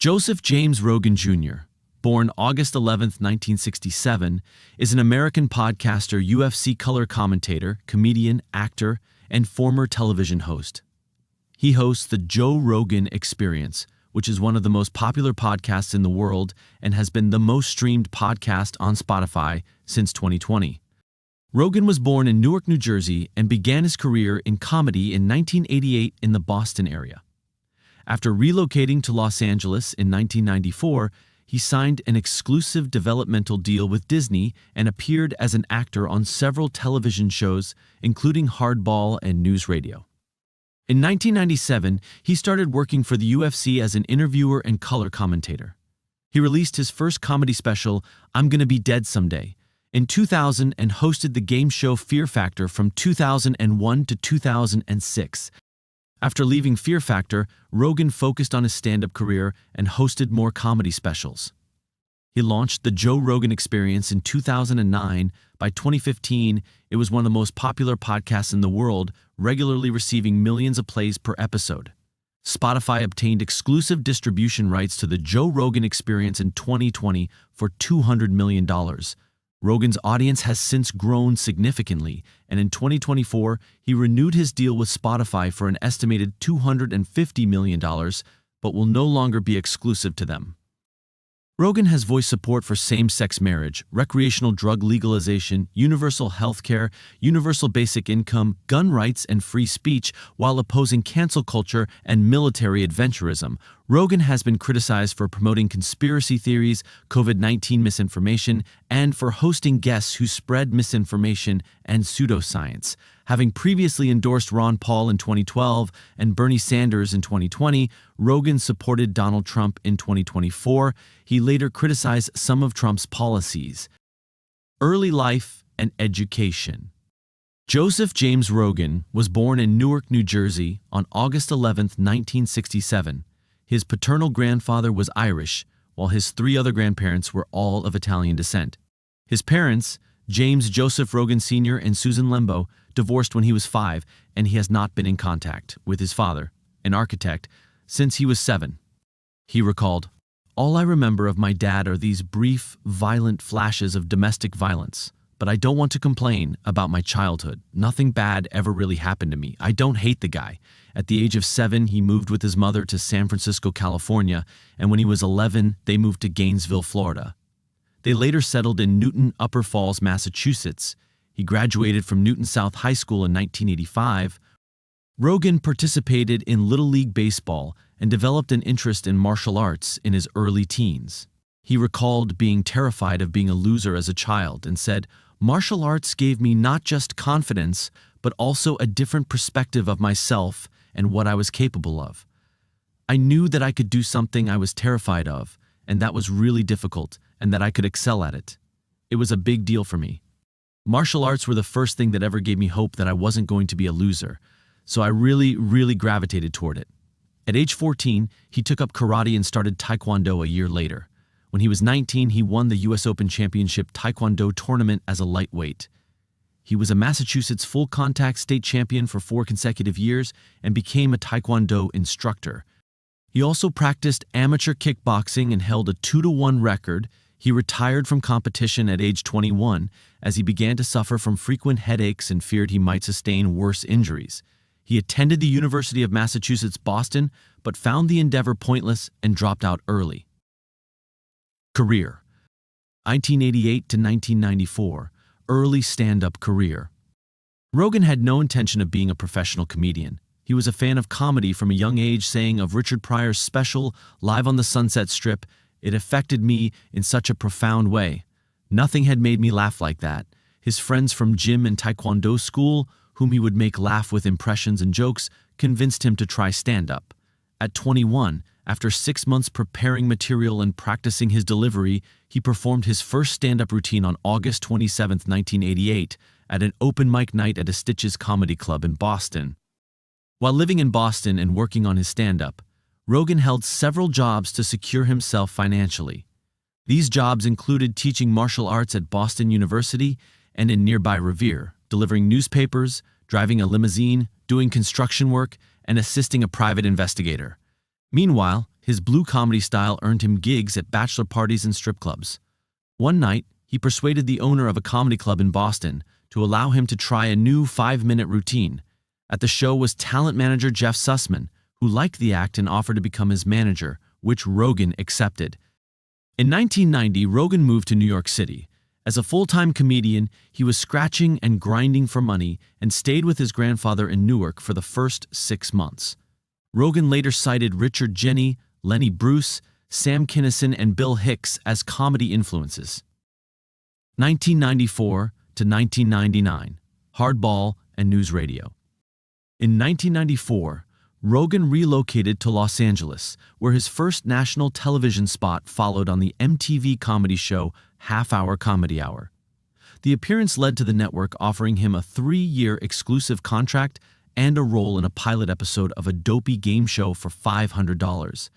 Joseph James Rogan Jr., born August 11, 1967, is an American podcaster, UFC color commentator, comedian, actor, and former television host. He hosts the Joe Rogan Experience, which is one of the most popular podcasts in the world and has been the most streamed podcast on Spotify since 2020. Rogan was born in Newark, New Jersey, and began his career in comedy in 1988 in the Boston area. After relocating to Los Angeles in 1994, he signed an exclusive developmental deal with Disney and appeared as an actor on several television shows, including Hardball and News Radio. In 1997, he started working for the UFC as an interviewer and color commentator. He released his first comedy special, I'm Gonna Be Dead Someday, in 2000 and hosted the game show Fear Factor from 2001 to 2006. After leaving Fear Factor, Rogan focused on his stand-up career and hosted more comedy specials. He launched the Joe Rogan Experience in 2009. By 2015, it was one of the most popular podcasts in the world, regularly receiving millions of plays per episode. Spotify obtained exclusive distribution rights to the Joe Rogan Experience in 2020 for $200 million. Rogan's audience has since grown significantly, and in 2024, he renewed his deal with Spotify for an estimated $250 million, but will no longer be exclusive to them. Rogan has voiced support for same-sex marriage, recreational drug legalization, universal health care, universal basic income, gun rights, and free speech, while opposing cancel culture and military adventurism. Rogan has been criticized for promoting conspiracy theories, COVID-19 misinformation, and for hosting guests who spread misinformation and pseudoscience. Having previously endorsed Ron Paul in 2012 and Bernie Sanders in 2020, Rogan supported Donald Trump in 2024. He later criticized some of Trump's policies. Early life and education. Joseph James Rogan was born in Newark, New Jersey on August 11, 1967. His paternal grandfather was Irish, while his three other grandparents were all of Italian descent. His parents, James Joseph Rogan Sr. and Susan Lembo, divorced when he was 5, and he has not been in contact with his father, an architect, since he was 7. He recalled, "All I remember of my dad are these brief, violent flashes of domestic violence. But I don't want to complain about my childhood. Nothing bad ever really happened to me. I don't hate the guy. At the age of 7, he moved with his mother to San Francisco, California, and when he was 11, they moved to Gainesville, Florida. They later settled in Newton, Upper Falls, Massachusetts. He graduated from Newton South High School in 1985. Rogan participated in Little League Baseball and developed an interest in martial arts in his early teens. He recalled being terrified of being a loser as a child and said, "Martial arts gave me not just confidence, but also a different perspective of myself and what I was capable of. I knew that I could do something I was terrified of, and that was really difficult, and that I could excel at it. It was a big deal for me. Martial arts were the first thing that ever gave me hope that I wasn't going to be a loser, so I really gravitated toward it." At age 14, he took up karate and started Taekwondo a year later. When he was 19, he won the U.S. Open Championship Taekwondo tournament as a lightweight. He was a Massachusetts full-contact state champion for 4 consecutive years and became a Taekwondo instructor. He also practiced amateur kickboxing and held a 2-to-1 record. He retired from competition at age 21 as he began to suffer from frequent headaches and feared he might sustain worse injuries. He attended the University of Massachusetts Boston, but found the endeavor pointless and dropped out early. Career. 1988 to 1994, early stand-up career. Rogan had no intention of being a professional comedian. He was a fan of comedy from a young age, saying of Richard Pryor's special, Live on the Sunset Strip, "It affected me in such a profound way. Nothing had made me laugh like that." His friends from gym and Taekwondo school, whom he would make laugh with impressions and jokes, convinced him to try stand-up. At 21, after 6 months preparing material and practicing his delivery, he performed his first stand-up routine on August 27, 1988, at an open mic night at a Stitches Comedy Club in Boston. While living in Boston and working on his stand-up, Rogan held several jobs to secure himself financially. These jobs included teaching martial arts at Boston University and in nearby Revere, delivering newspapers, driving a limousine, doing construction work, and assisting a private investigator. Meanwhile, His blue comedy style earned him gigs at bachelor parties and strip clubs. One night, he persuaded the owner of a comedy club in Boston to allow him to try a new 5-minute routine. At the show was talent manager Jeff Sussman, who liked the act and offered to become his manager, which Rogan accepted. In 1990, Rogan moved to New York City. As a full-time comedian, he was scratching and grinding for money and stayed with his grandfather in Newark for the first 6 months. Rogan later cited Richard Jeni, Lenny Bruce, Sam Kinison, and Bill Hicks as comedy influences. 1994 to 1999, Hardball and News Radio. In 1994, Rogan relocated to Los Angeles, where his first national television spot followed on the MTV comedy show Half Hour Comedy Hour. The appearance led to the network offering him a 3-year exclusive contract and a role in a pilot episode of a dopey game show for $500.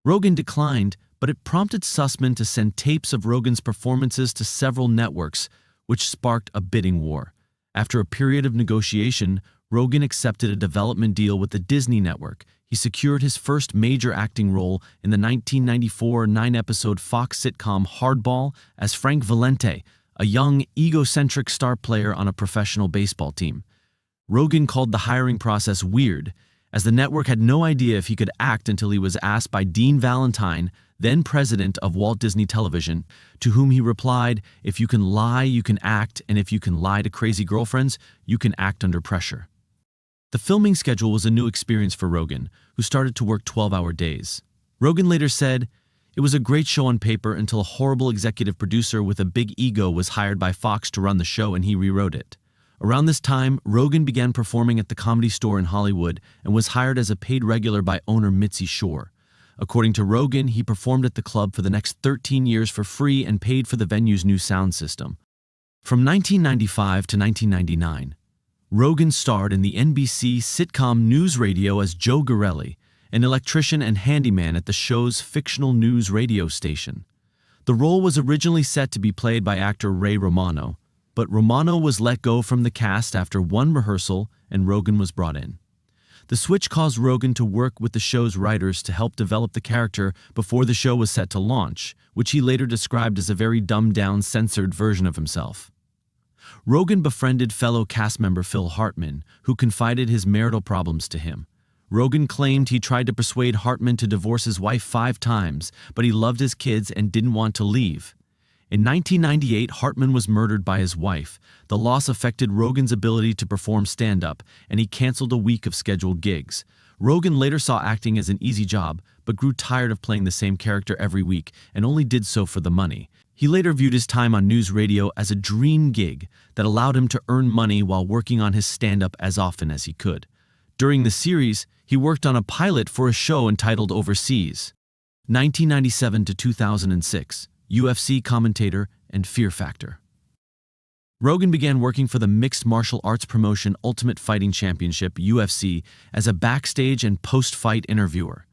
Rogan declined, but it prompted Sussman to send tapes of Rogan's performances to several networks, which sparked a bidding war. After a period of negotiation, Rogan accepted a development deal with the Disney Network. He secured his first major acting role in the 1994 9-episode Fox sitcom Hardball as Frank Valente, a young, egocentric star player on a professional baseball team. Rogan called the hiring process weird, as the network had no idea if he could act until he was asked by Dean Valentine, then president of Walt Disney Television, to whom he replied, "If you can lie, you can act, and if you can lie to crazy girlfriends, you can act under pressure." The filming schedule was a new experience for Rogan, who started to work 12-hour days. Rogan later said, "It was a great show on paper until a horrible executive producer with a big ego was hired by Fox to run the show and he rewrote it." Around this time, Rogan began performing at the Comedy Store in Hollywood and was hired as a paid regular by owner Mitzi Shore. According to Rogan, he performed at the club for the next 13 years for free and paid for the venue's new sound system. From 1995 to 1999, Rogan starred in the NBC sitcom News Radio as Joe Garelli, an electrician and handyman at the show's fictional news radio station. The role was originally set to be played by actor Ray Romano, but Romano was let go from the cast after one rehearsal and Rogan was brought in. The switch caused Rogan to work with the show's writers to help develop the character before the show was set to launch, which he later described as a very dumbed-down, censored version of himself. Rogan befriended fellow cast member Phil Hartman, who confided his marital problems to him. Rogan claimed he tried to persuade Hartman to divorce his wife 5 times, but he loved his kids and didn't want to leave. In 1998, Hartman was murdered by his wife. The loss affected Rogan's ability to perform stand-up, and he canceled a week of scheduled gigs. Rogan later saw acting as an easy job, but grew tired of playing the same character every week and only did so for the money. He later viewed his time on News Radio as a dream gig that allowed him to earn money while working on his stand-up as often as he could. During the series, he worked on a pilot for a show entitled Overseas. 1997 to 2006, UFC commentator and Fear Factor. Rogan began working for the mixed martial arts promotion Ultimate Fighting Championship, UFC, as a backstage and post-fight interviewer.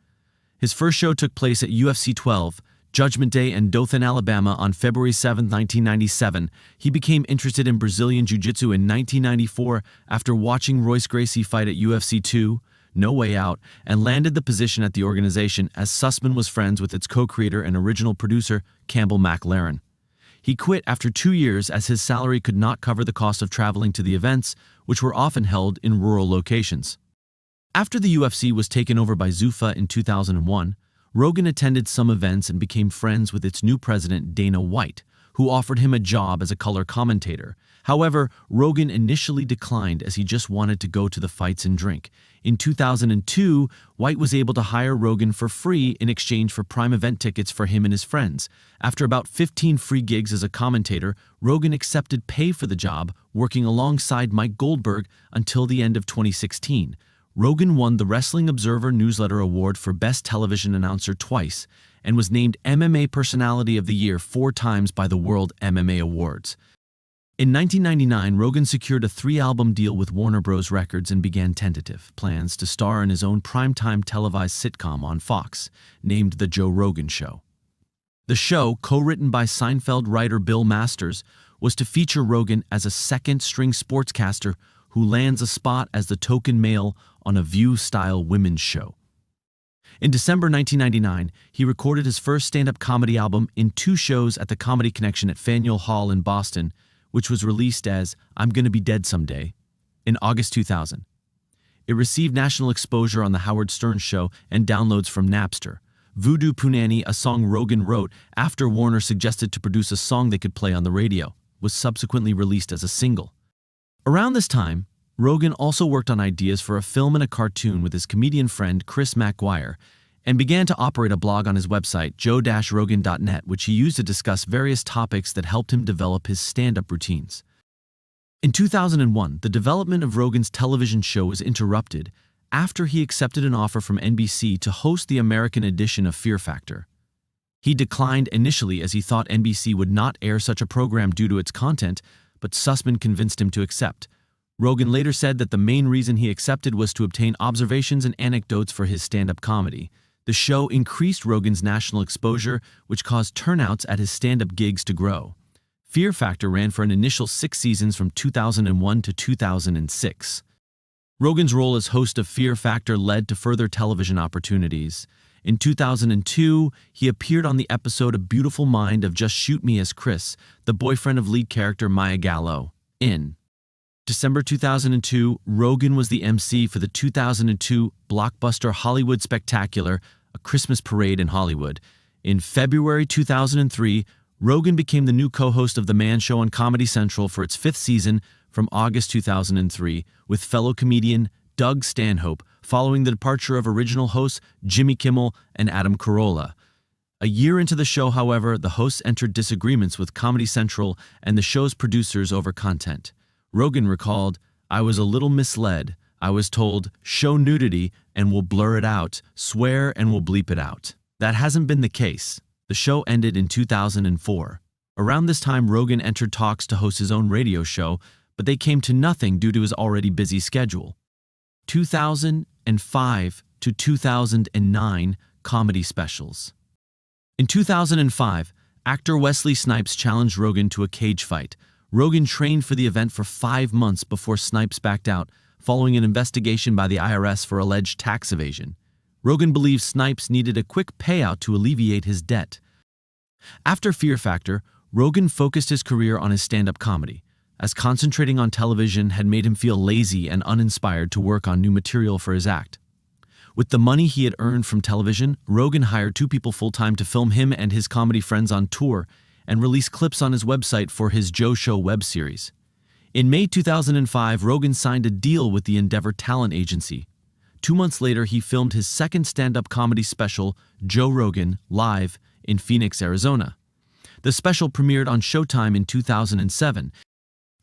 His first show took place at UFC 12, Judgment Day in Dothan, Alabama on February 7, 1997. He became interested in Brazilian Jiu-Jitsu in 1994 after watching Royce Gracie fight at UFC 2, No Way Out, and landed the position at the organization as Sussman was friends with its co-creator and original producer, Campbell McLaren. He quit after 2 years as his salary could not cover the cost of traveling to the events, which were often held in rural locations. After the UFC was taken over by Zuffa in 2001, Rogan attended some events and became friends with its new president, Dana White, who offered him a job as a color commentator. However, Rogan initially declined as he just wanted to go to the fights and drink. In 2002, White was able to hire Rogan for free in exchange for prime event tickets for him and his friends. After about 15 free gigs as a commentator, Rogan accepted pay for the job, working alongside Mike Goldberg until the end of 2016. Rogan won the Wrestling Observer Newsletter Award for Best Television Announcer twice and was named MMA Personality of the Year 4 times by the World MMA Awards. In 1999, Rogan secured a 3-album deal with Warner Bros. Records and began tentative plans to star in his own primetime televised sitcom on Fox, named The Joe Rogan Show. The show, co-written by Seinfeld writer Bill Masters, was to feature Rogan as a second-string sportscaster who lands a spot as the token male on a View-style women's show. In December 1999, he recorded his first stand-up comedy album in 2 shows at the Comedy Connection at Faneuil Hall in Boston, which was released as I'm Gonna Be Dead Someday in August 2000. It received national exposure on The Howard Stern Show and downloads from Napster. Voodoo Punani, a song Rogan wrote after Warner suggested to produce a song they could play on the radio, was subsequently released as a single. Around this time, Rogan also worked on ideas for a film and a cartoon with his comedian friend Chris McGuire and began to operate a blog on his website, joe-rogan.net, which he used to discuss various topics that helped him develop his stand-up routines. In 2001, the development of Rogan's television show was interrupted after he accepted an offer from NBC to host the American edition of Fear Factor. He declined initially as he thought NBC would not air such a program due to its content, but Sussman convinced him to accept. Rogan later said that the main reason he accepted was to obtain observations and anecdotes for his stand-up comedy. The show increased Rogan's national exposure, which caused turnouts at his stand-up gigs to grow. Fear Factor ran for an initial 6 seasons from 2001 to 2006. Rogan's role as host of Fear Factor led to further television opportunities. In 2002, he appeared on the episode A Beautiful Mind of Just Shoot Me as Chris, the boyfriend of lead character Maya Gallo. In December 2002, Rogan was the MC for the 2002 blockbuster Hollywood Spectacular, A Christmas Parade in Hollywood. In February 2003, Rogan became the new co-host of The Man Show on Comedy Central for its 5th season from August 2003, with fellow comedian Doug Stanhope, following the departure of original hosts Jimmy Kimmel and Adam Carolla. A year into the show, however, the hosts entered disagreements with Comedy Central and the show's producers over content. Rogan recalled, "I was a little misled. I was told, show nudity and we'll blur it out, swear and we'll bleep it out. That hasn't been the case." The show ended in 2004. Around this time, Rogan entered talks to host his own radio show, but they came to nothing due to his already busy schedule. 2005 to 2009 comedy specials. In 2005, actor Wesley Snipes challenged Rogan to a cage fight. Rogan trained for the event for 5 months before Snipes backed out, following an investigation by the IRS for alleged tax evasion. Rogan believed Snipes needed a quick payout to alleviate his debt. After Fear Factor, Rogan focused his career on his stand-up comedy, as concentrating on television had made him feel lazy and uninspired to work on new material for his act. With the money he had earned from television, Rogan hired 2 people full-time to film him and his comedy friends on tour and release clips on his website for his Joe Show web series. In May 2005, Rogan signed a deal with the Endeavor Talent Agency. 2 months later, he filmed his second stand-up comedy special, Joe Rogan, live in Phoenix, Arizona. The special premiered on Showtime in 2007.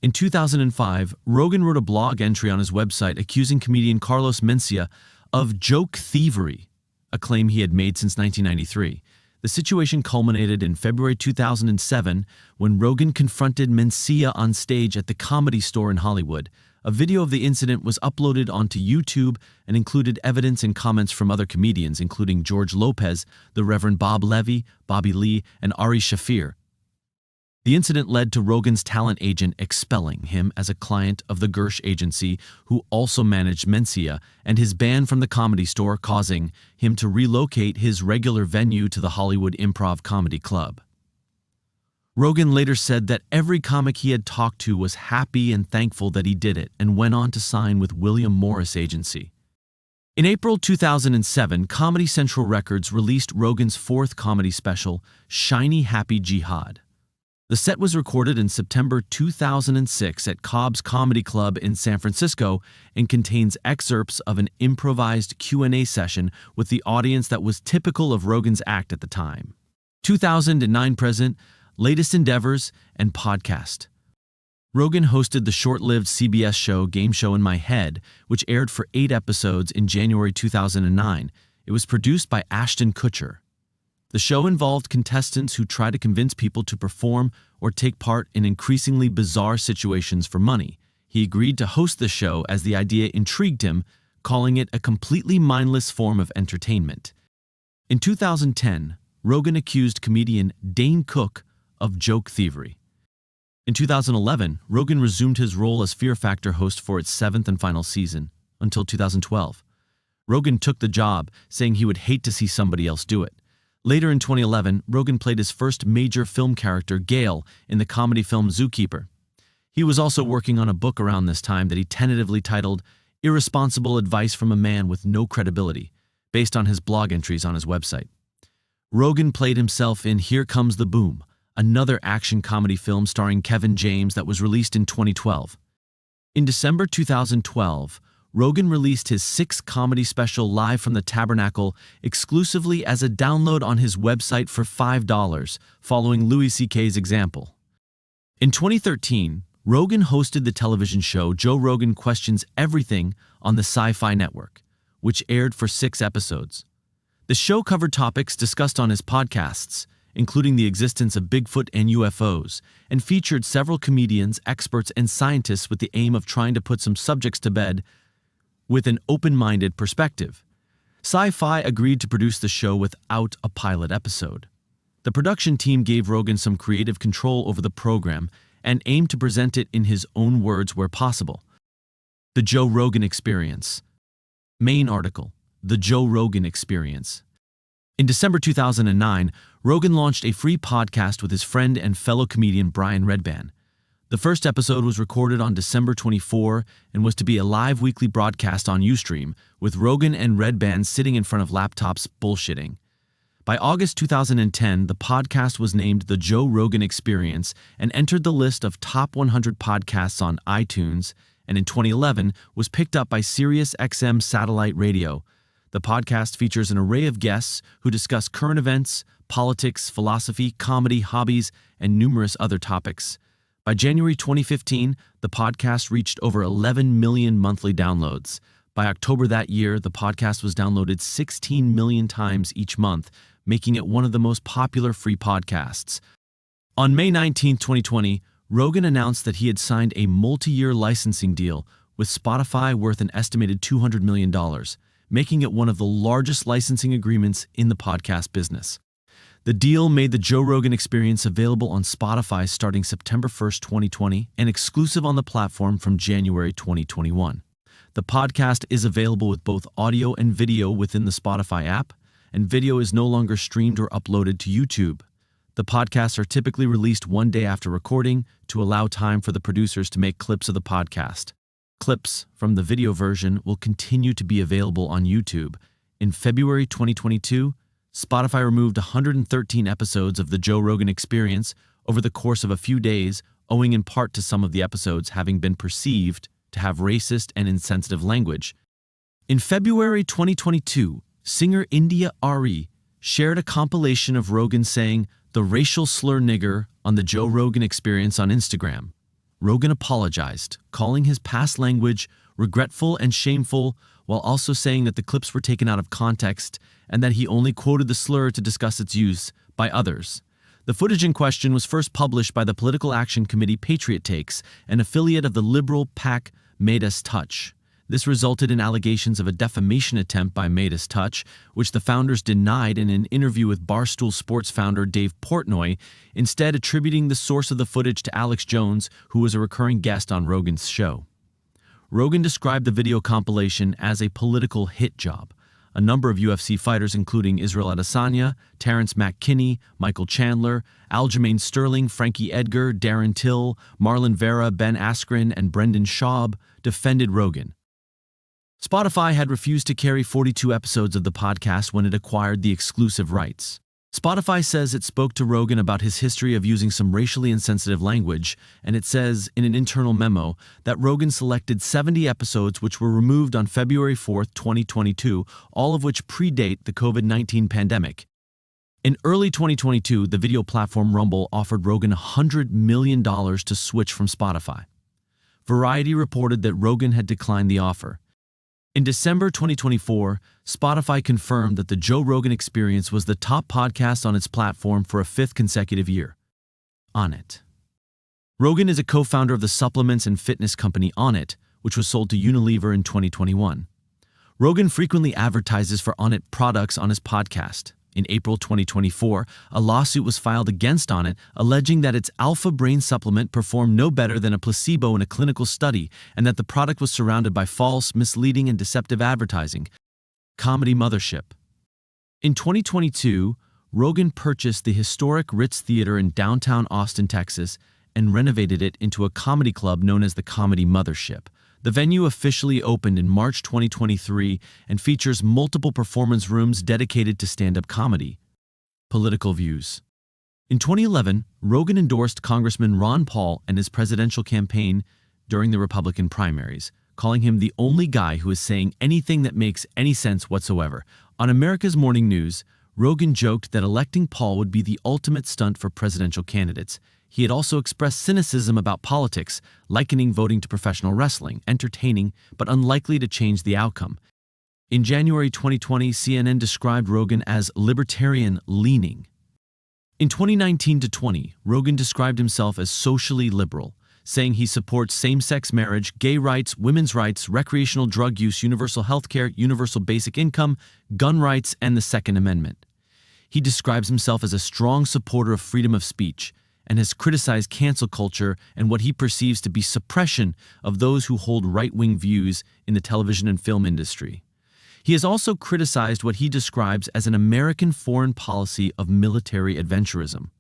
In 2005, Rogan wrote a blog entry on his website accusing comedian Carlos Mencia of joke thievery, a claim he had made since 1993. The situation culminated in February 2007 when Rogan confronted Mencia on stage at the Comedy Store in Hollywood. A video of the incident was uploaded onto YouTube and included evidence and comments from other comedians, including George Lopez, the Reverend Bob Levy, Bobby Lee, and Ari Shaffir. The incident led to Rogan's talent agent expelling him as a client of the Gersh agency, who also managed Mencia, and his ban from the Comedy Store, causing him to relocate his regular venue to the Hollywood Improv Comedy Club. Rogan later said that every comic he had talked to was happy and thankful that he did it, and went on to sign with William Morris Agency. In April 2007, Comedy Central Records released Rogan's 4th comedy special, Shiny Happy Jihad. The set was recorded in September 2006 at Cobb's Comedy Club in San Francisco and contains excerpts of an improvised Q&A session with the audience that was typical of Rogan's act at the time. 2009 present, latest endeavors, and podcast. Rogan hosted the short-lived CBS show Game Show in My Head, which aired for 8 episodes in January 2009. It was produced by Ashton Kutcher. The show involved contestants who try to convince people to perform or take part in increasingly bizarre situations for money. He agreed to host the show as the idea intrigued him, calling it a completely mindless form of entertainment. In 2010, Rogan accused comedian Dane Cook of joke thievery. In 2011, Rogan resumed his role as Fear Factor host for its 7th and final season, until 2012. Rogan took the job, saying he would hate to see somebody else do it. Later in 2011, Rogan played his first major film character, Gale, in the comedy film Zookeeper. He was also working on a book around this time that he tentatively titled Irresponsible Advice from a Man with No Credibility, based on his blog entries on his website. Rogan played himself in Here Comes the Boom, another action comedy film starring Kevin James that was released in 2012. In December 2012, Rogan released his sixth comedy special Live from the Tabernacle exclusively as a download on his website for $5, following Louis C.K.'s example. In 2013, Rogan hosted the television show Joe Rogan Questions Everything on the Sci-Fi Network, which aired for 6 episodes. The show covered topics discussed on his podcasts, including the existence of Bigfoot and UFOs, and featured several comedians, experts, and scientists with the aim of trying to put some subjects to bed with an open-minded perspective. Sci-Fi agreed to produce the show without a pilot episode. The production team gave Rogan some creative control over the program and aimed to present it in his own words where possible. The Joe Rogan Experience. Main article: The Joe Rogan Experience. In December 2009, Rogan launched a free podcast with his friend and fellow comedian Brian Redban. The first episode was recorded on December 24 and was to be a live weekly broadcast on Ustream, with Rogan and Redban sitting in front of laptops bullshitting. By August 2010, the podcast was named The Joe Rogan Experience and entered the list of top 100 podcasts on iTunes, and in 2011 was picked up by SiriusXM Satellite Radio. The podcast features an array of guests who discuss current events, politics, philosophy, comedy, hobbies, and numerous other topics. By January 2015, the podcast reached over 11 million monthly downloads. By October that year, the podcast was downloaded 16 million times each month, making it one of the most popular free podcasts. On May 19, 2020, Rogan announced that he had signed a multi-year licensing deal with Spotify worth an estimated $200 million, making it one of the largest licensing agreements in the podcast business. The deal made the Joe Rogan Experience available on Spotify starting September 1, 2020, and exclusive on the platform from January 2021. The podcast is available with both audio and video within the Spotify app, and video is no longer streamed or uploaded to YouTube. The podcasts are typically released one day after recording to allow time for the producers to make clips of the podcast. Clips from the video version will continue to be available on YouTube. In February 2022, Spotify removed 113 episodes of The Joe Rogan Experience over the course of a few days, owing in part to some of the episodes having been perceived to have racist and insensitive language. In February 2022, singer India Ari shared a compilation of Rogan saying the racial slur nigger on The Joe Rogan Experience on Instagram. Rogan apologized, calling his past language regretful and shameful, while also saying that the clips were taken out of context and that he only quoted the slur to discuss its use by others. The footage in question was first published by the political action committee Patriot Takes, an affiliate of the liberal PAC Midas Touch. This resulted in allegations of a defamation attempt by Midas Touch, which the founders denied in an interview with Barstool Sports founder Dave Portnoy, instead attributing the source of the footage to Alex Jones, who was a recurring guest on Rogan's show. Rogan described the video compilation as a political hit job. A number of UFC fighters, including Israel Adesanya, Terrence McKinney, Michael Chandler, Aljamain Sterling, Frankie Edgar, Darren Till, Marlon Vera, Ben Askren, and Brendan Schaub, defended Rogan. Spotify had refused to carry 42 episodes of the podcast when it acquired the exclusive rights. Spotify says it spoke to Rogan about his history of using some racially insensitive language, and it says in an internal memo that Rogan selected 70 episodes which were removed on February 4, 2022, all of which predate the COVID-19 pandemic. In early 2022, the video platform Rumble offered Rogan $100 million to switch from Spotify. Variety reported that Rogan had declined the offer. In December 2024, Spotify confirmed that the Joe Rogan Experience was the top podcast on its platform for a 5th consecutive year. Onnit. Rogan is a co-founder of the supplements and fitness company Onnit, which was sold to Unilever in 2021. Rogan frequently advertises for Onnit products on his podcast. In April 2024, a lawsuit was filed against Onnit, alleging that its alpha brain supplement performed no better than a placebo in a clinical study and that the product was surrounded by false, misleading, and deceptive advertising. Comedy mothership. In 2022, Rogan purchased the historic Ritz Theater in downtown Austin, Texas, and renovated it into a comedy club known as the Comedy Mothership. The venue officially opened in March 2023 and features multiple performance rooms dedicated to stand-up comedy. Political views. In 2011, Rogan endorsed Congressman Ron Paul and his presidential campaign during the Republican primaries, calling him the only guy who is saying anything that makes any sense whatsoever. On America's Morning News, Rogan joked that electing Paul would be the ultimate stunt for presidential candidates. He had also expressed cynicism about politics, likening voting to professional wrestling, entertaining but unlikely to change the outcome. In January 2020, CNN described Rogan as libertarian-leaning. In 2019-20, Rogan described himself as socially liberal, saying he supports same-sex marriage, gay rights, women's rights, recreational drug use, universal health care, universal basic income, gun rights, and the Second Amendment. He describes himself as a strong supporter of freedom of speech and has criticized cancel culture and what he perceives to be suppression of those who hold right-wing views in the television and film industry. He has also criticized what he describes as an American foreign policy of military adventurism.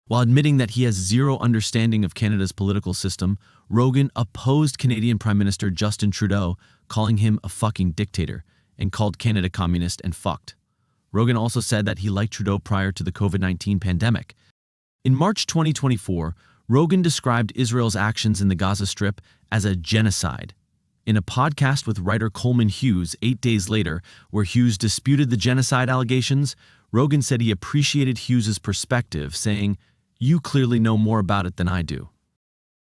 While admitting that he has zero understanding of Canada's political system, Rogan opposed Canadian Prime Minister Justin Trudeau, calling him a fucking dictator, and called Canada communist and fucked. Rogan also said that he liked Trudeau prior to the COVID-19 pandemic. In March 2024, Rogan described Israel's actions in the Gaza Strip as a genocide. In a podcast with writer Coleman Hughes 8 days later, where Hughes disputed the genocide allegations, Rogan said he appreciated Hughes's perspective, saying, "You clearly know more about it than I do."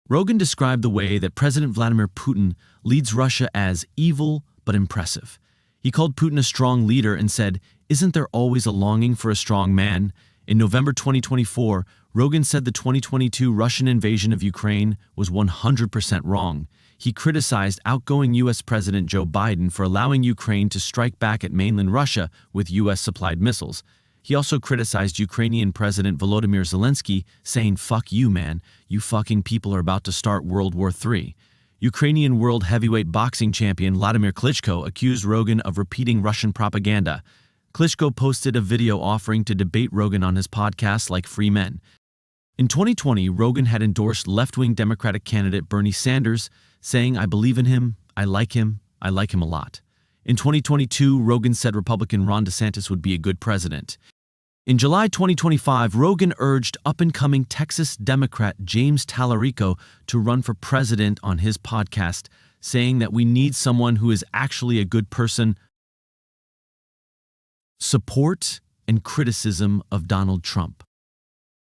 Rogan described the way that President Vladimir Putin leads Russia as evil but impressive. He called Putin a strong leader and said, "Isn't there always a longing for a strong man?" In November 2024, Rogan said the 2022 Russian invasion of Ukraine was 100% wrong. He criticized outgoing U.S. President Joe Biden for allowing Ukraine to strike back at mainland Russia with U.S.-supplied missiles. He also criticized Ukrainian President Volodymyr Zelensky, saying, "Fuck you, man. You fucking people are about to start World War III." Ukrainian world heavyweight boxing champion Vladimir Klitschko accused Rogan of repeating Russian propaganda. Klitschko posted a video offering to debate Rogan on his podcast like Free Men. In 2020, Rogan had endorsed left-wing Democratic candidate Bernie Sanders, saying, "I believe in him, I like him a lot." In 2022, Rogan said Republican Ron DeSantis would be a good president. In July 2025, Rogan urged up-and-coming Texas Democrat James Tallarico to run for president on his podcast, saying that we need someone who is actually a good person. Support and criticism of Donald Trump.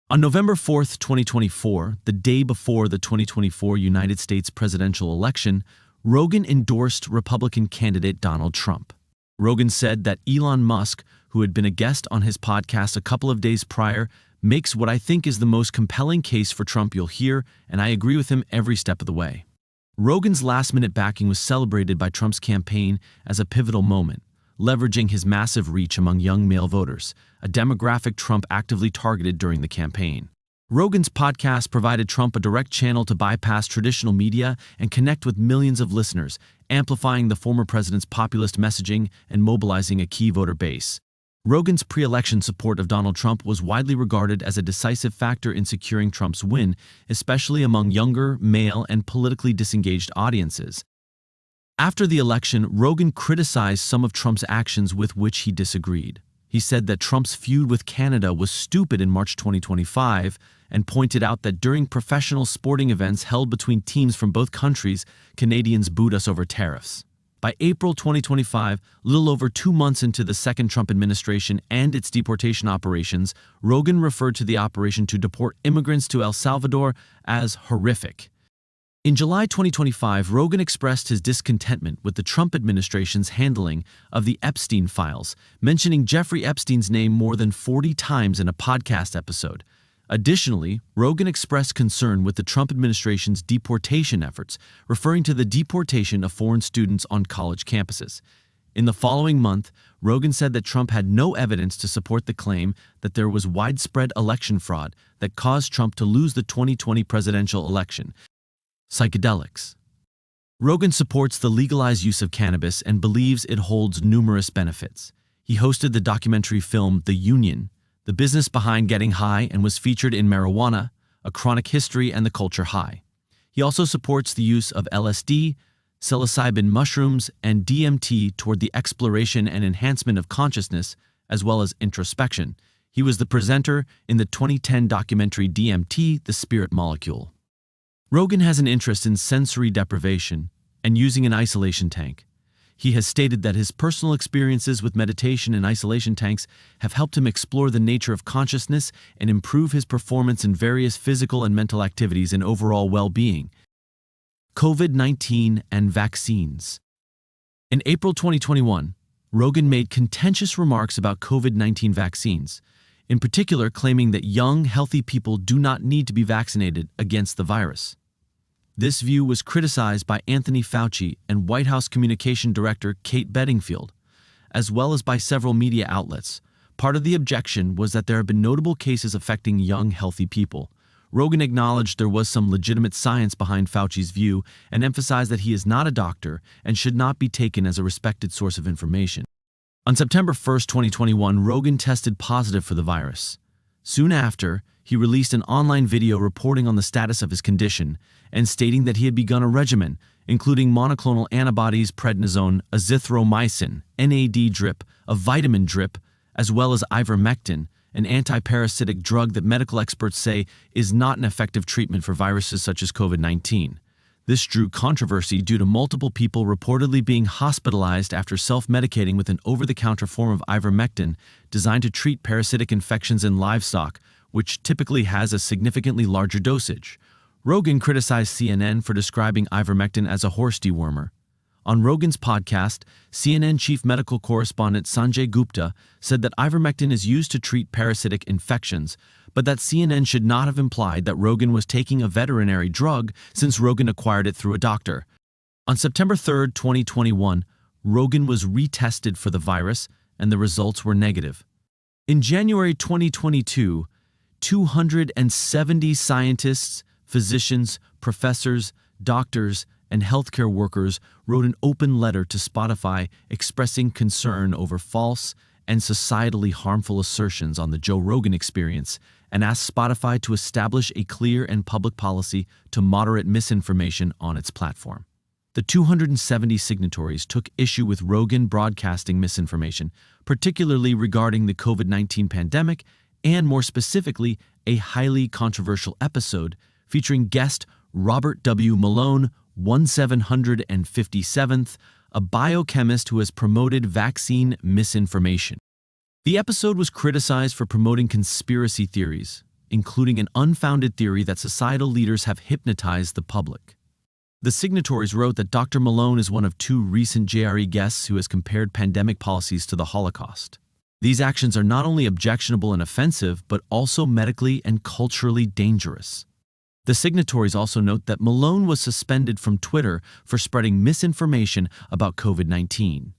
On November 4, 2024, the day before the 2024 United States presidential election, Rogan endorsed Republican candidate Donald Trump. Rogan said that Elon Musk, who had been a guest on his podcast a couple of days prior, makes what I think is the most compelling case for Trump you'll hear, and I agree with him every step of the way. Rogan's last-minute backing was celebrated by Trump's campaign as a pivotal moment, leveraging his massive reach among young male voters, a demographic Trump actively targeted during the campaign. Rogan's podcast provided Trump a direct channel to bypass traditional media and connect with millions of listeners, amplifying the former president's populist messaging and mobilizing a key voter base. Rogan's pre-election support of Donald Trump was widely regarded as a decisive factor in securing Trump's win, especially among younger, male, and politically disengaged audiences. After the election, Rogan criticized some of Trump's actions with which he disagreed. He said that Trump's feud with Canada was stupid in March 2025 and pointed out that during professional sporting events held between teams from both countries, Canadians booed us over tariffs. By April 2025, little over 2 months into the second Trump administration and its deportation operations, Rogan referred to the operation to deport immigrants to El Salvador as horrific. In July 2025, Rogan expressed his discontentment with the Trump administration's handling of the Epstein files, mentioning Jeffrey Epstein's name more than 40 times in a podcast episode. Additionally, Rogan expressed concern with the Trump administration's deportation efforts, referring to the deportation of foreign students on college campuses. In the following month, Rogan said that Trump had no evidence to support the claim that there was widespread election fraud that caused Trump to lose the 2020 presidential election. Psychedelics. Rogan supports the legalized use of cannabis and believes it holds numerous benefits. He hosted the documentary film The Union, the business behind getting high, and was featured in Marijuana, A Chronic History and the Culture High. He also supports the use of LSD, psilocybin mushrooms, and DMT toward the exploration and enhancement of consciousness, as well as introspection. He was the presenter in the 2010 documentary DMT, The Spirit Molecule. Rogan has an interest in sensory deprivation and using an isolation tank. He has stated that his personal experiences with meditation and isolation tanks have helped him explore the nature of consciousness and improve his performance in various physical and mental activities and overall well-being. COVID-19 and vaccines. In April 2021, Rogan made contentious remarks about COVID-19 vaccines, in particular claiming that young, healthy people do not need to be vaccinated against the virus. This view was criticized by Anthony Fauci and White House Communication Director Kate Bedingfield, as well as by several media outlets. Part of the objection was that there have been notable cases affecting young, healthy people. Rogan acknowledged there was some legitimate science behind Fauci's view and emphasized that he is not a doctor and should not be taken as a respected source of information. On September 1, 2021, Rogan tested positive for the virus. Soon after, he released an online video reporting on the status of his condition and stating that he had begun a regimen, including monoclonal antibodies, prednisone, azithromycin, NAD drip, a vitamin drip, as well as ivermectin, an antiparasitic drug that medical experts say is not an effective treatment for viruses such as COVID-19. This drew controversy due to multiple people reportedly being hospitalized after self-medicating with an over-the-counter form of ivermectin designed to treat parasitic infections in livestock, which typically has a significantly larger dosage. Rogan criticized CNN for describing ivermectin as a horse dewormer. On Rogan's podcast, CNN chief medical correspondent Sanjay Gupta said that ivermectin is used to treat parasitic infections, but that CNN should not have implied that Rogan was taking a veterinary drug since Rogan acquired it through a doctor. On September 3, 2021, Rogan was retested for the virus and the results were negative. In January 2022, 270 scientists, physicians, professors, doctors, and healthcare workers wrote an open letter to Spotify expressing concern over false and societally harmful assertions on the Joe Rogan Experience and asked Spotify to establish a clear and public policy to moderate misinformation on its platform. The 270 signatories took issue with Rogan broadcasting misinformation, particularly regarding the COVID-19 pandemic and, more specifically, a highly controversial episode featuring guest Robert W. Malone, 1757th, a biochemist who has promoted vaccine misinformation. The episode was criticized for promoting conspiracy theories, including an unfounded theory that societal leaders have hypnotized the public. The signatories wrote that Dr. Malone is one of two recent JRE guests who has compared pandemic policies to the Holocaust. These actions are not only objectionable and offensive, but also medically and culturally dangerous. The signatories also note that Malone was suspended from Twitter for spreading misinformation about COVID-19.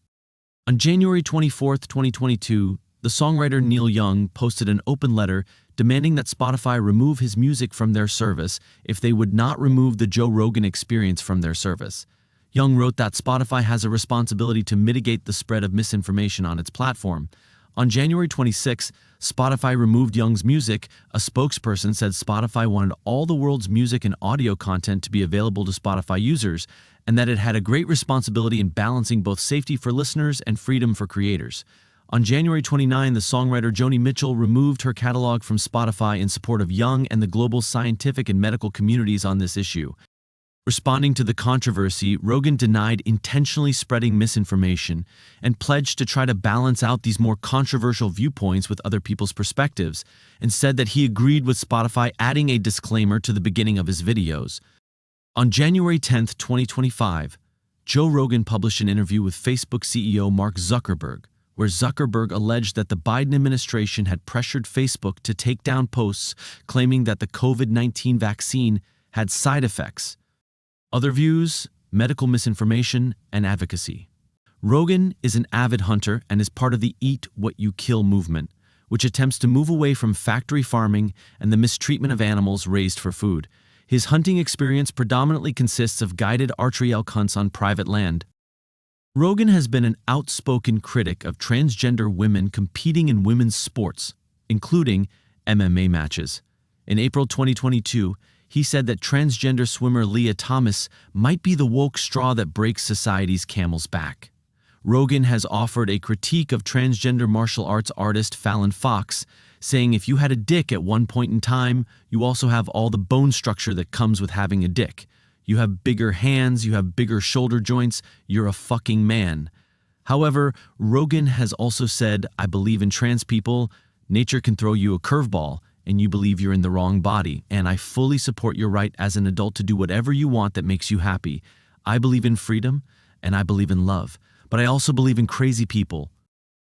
On January 24, 2022, the songwriter Neil Young posted an open letter demanding that Spotify remove his music from their service if they would not remove the Joe Rogan Experience from their service. Young wrote that Spotify has a responsibility to mitigate the spread of misinformation on its platform. On January 26, Spotify removed Young's music. A spokesperson said Spotify wanted all the world's music and audio content to be available to Spotify users, and that it had a great responsibility in balancing both safety for listeners and freedom for creators. On January 29, the songwriter Joni Mitchell removed her catalog from Spotify in support of Young and the global scientific and medical communities on this issue. Responding to the controversy, Rogan denied intentionally spreading misinformation and pledged to try to balance out these more controversial viewpoints with other people's perspectives, and said that he agreed with Spotify adding a disclaimer to the beginning of his videos. On January 10, 2025, Joe Rogan published an interview with Facebook CEO Mark Zuckerberg, where Zuckerberg alleged that the Biden administration had pressured Facebook to take down posts claiming that the COVID-19 vaccine had side effects. Other views, medical misinformation, and advocacy. Rogan is an avid hunter and is part of the Eat What You Kill movement, which attempts to move away from factory farming and the mistreatment of animals raised for food. His hunting experience predominantly consists of guided archery elk hunts on private land. Rogan has been an outspoken critic of transgender women competing in women's sports, including MMA matches. In April 2022, he said that transgender swimmer Leah Thomas might be the woke straw that breaks society's camel's back. Rogan has offered a critique of transgender martial arts artist Fallon Fox, saying if you had a dick at one point in time, you also have all the bone structure that comes with having a dick. You have bigger hands, you have bigger shoulder joints, you're a fucking man. However, Rogan has also said, I believe in trans people, nature can throw you a curveball, and you believe you're in the wrong body, and I fully support your right as an adult to do whatever you want that makes you happy. I believe in freedom, and I believe in love, but I also believe in crazy people.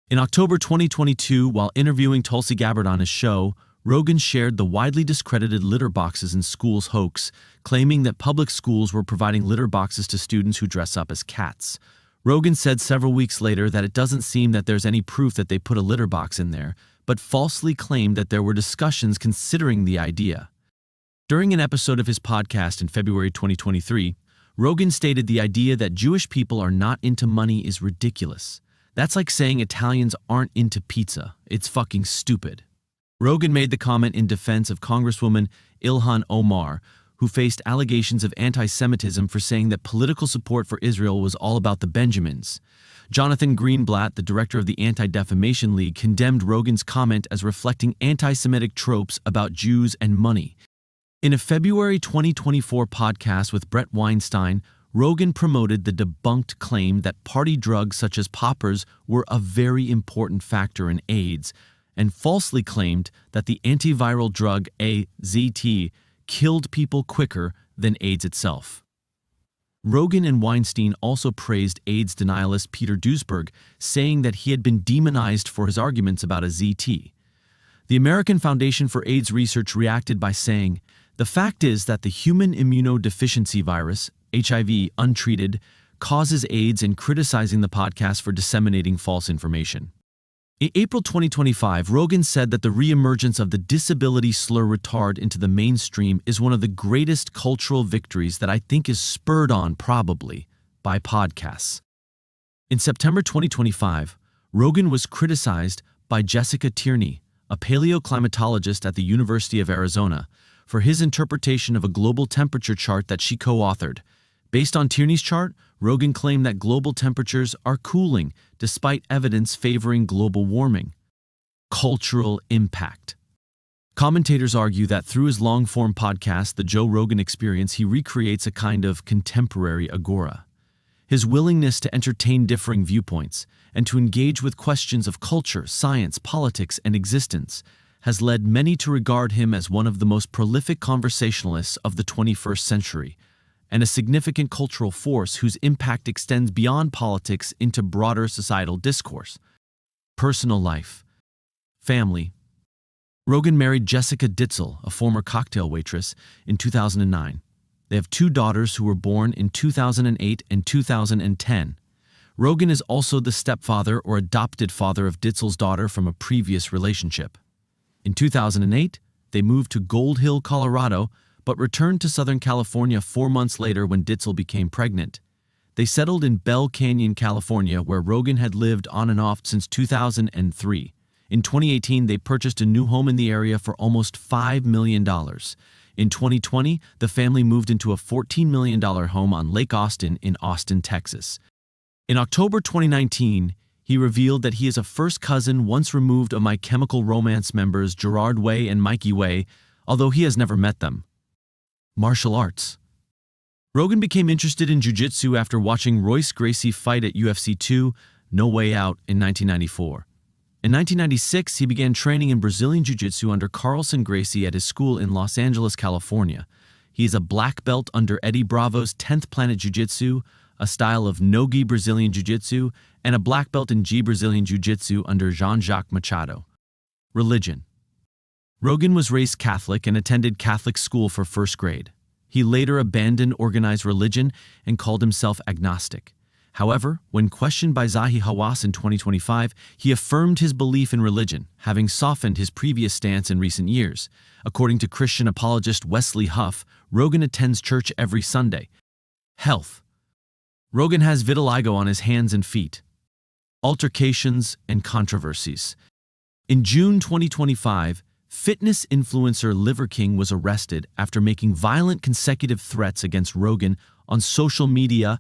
In October 2022, while interviewing Tulsi Gabbard on his show, Rogan shared the widely discredited litter boxes in schools hoax, claiming that public schools were providing litter boxes to students who dress up as cats. Rogan said several weeks later that it doesn't seem that there's any proof that they put a litter box in there, but falsely claimed that there were discussions considering the idea. During an episode of his podcast in February 2023, Rogan stated the idea that Jewish people are not into money is ridiculous. That's like saying Italians aren't into pizza. It's fucking stupid. Rogan made the comment in defense of Congresswoman Ilhan Omar, who faced allegations of anti-Semitism for saying that political support for Israel was all about the Benjamins. Jonathan Greenblatt, the director of the Anti-Defamation League, condemned Rogan's comment as reflecting anti-Semitic tropes about Jews and money. In a February 2024 podcast with Brett Weinstein, Rogan promoted the debunked claim that party drugs such as poppers were a very important factor in AIDS, and falsely claimed that the antiviral drug AZT killed people quicker than AIDS itself. Rogan and Weinstein also praised AIDS denialist Peter Duesberg, saying that he had been demonized for his arguments about a ZT. The American Foundation for AIDS Research reacted by saying, "The fact is that the human immunodeficiency virus, HIV, untreated, causes AIDS," and criticizing the podcast for disseminating false information. In April 2025, Rogan said that the reemergence of the disability slur retard into the mainstream is one of the greatest cultural victories that I think is spurred on, probably, by podcasts. In September 2025, Rogan was criticized by Jessica Tierney, a paleoclimatologist at the University of Arizona, for his interpretation of a global temperature chart that she co-authored. Based on Tierney's chart, Rogan claimed that global temperatures are cooling, despite evidence favoring global warming. Cultural impact. Commentators argue that through his long-form podcast, The Joe Rogan Experience, he recreates a kind of contemporary agora. His willingness to entertain differing viewpoints and to engage with questions of culture, science, politics, and existence has led many to regard him as one of the most prolific conversationalists of the 21st century, and a significant cultural force whose impact extends beyond politics into broader societal discourse. Personal life. Family. Rogan married Jessica Ditzel, a former cocktail waitress, in 2009. They have 2 daughters who were born in 2008 and 2010. Rogan is also the stepfather or adopted father of Ditzel's daughter from a previous relationship. In 2008, they moved to Gold Hill, Colorado, but returned to Southern California 4 months later when Ditzel became pregnant. They settled in Bell Canyon, California, where Rogan had lived on and off since 2003. In 2018, they purchased a new home in the area for almost $5 million. In 2020, the family moved into a $14 million home on Lake Austin in Austin, Texas. In October 2019, he revealed that he is a first cousin once removed of My Chemical Romance members Gerard Way and Mikey Way, although he has never met them. Martial arts. Rogan became interested in jiu-jitsu after watching Royce Gracie fight at UFC 2, No Way Out, in 1994. In 1996, he began training in Brazilian jiu-jitsu under Carlson Gracie at his school in Los Angeles, California. He is a black belt under Eddie Bravo's 10th Planet Jiu-Jitsu, a style of no-gi Brazilian jiu-jitsu, and a black belt in Gi Brazilian jiu-jitsu under Jean-Jacques Machado. Religion. Rogan was raised Catholic and attended Catholic school for first grade. He later abandoned organized religion and called himself agnostic. However, when questioned by Zahi Hawass in 2025, he affirmed his belief in religion, having softened his previous stance in recent years. According to Christian apologist Wesley Huff, Rogan attends church every Sunday. Health. Rogan has vitiligo on his hands and feet. Altercations and controversies. In June 2025, fitness influencer Liver King was arrested after making violent consecutive threats against Rogan on social media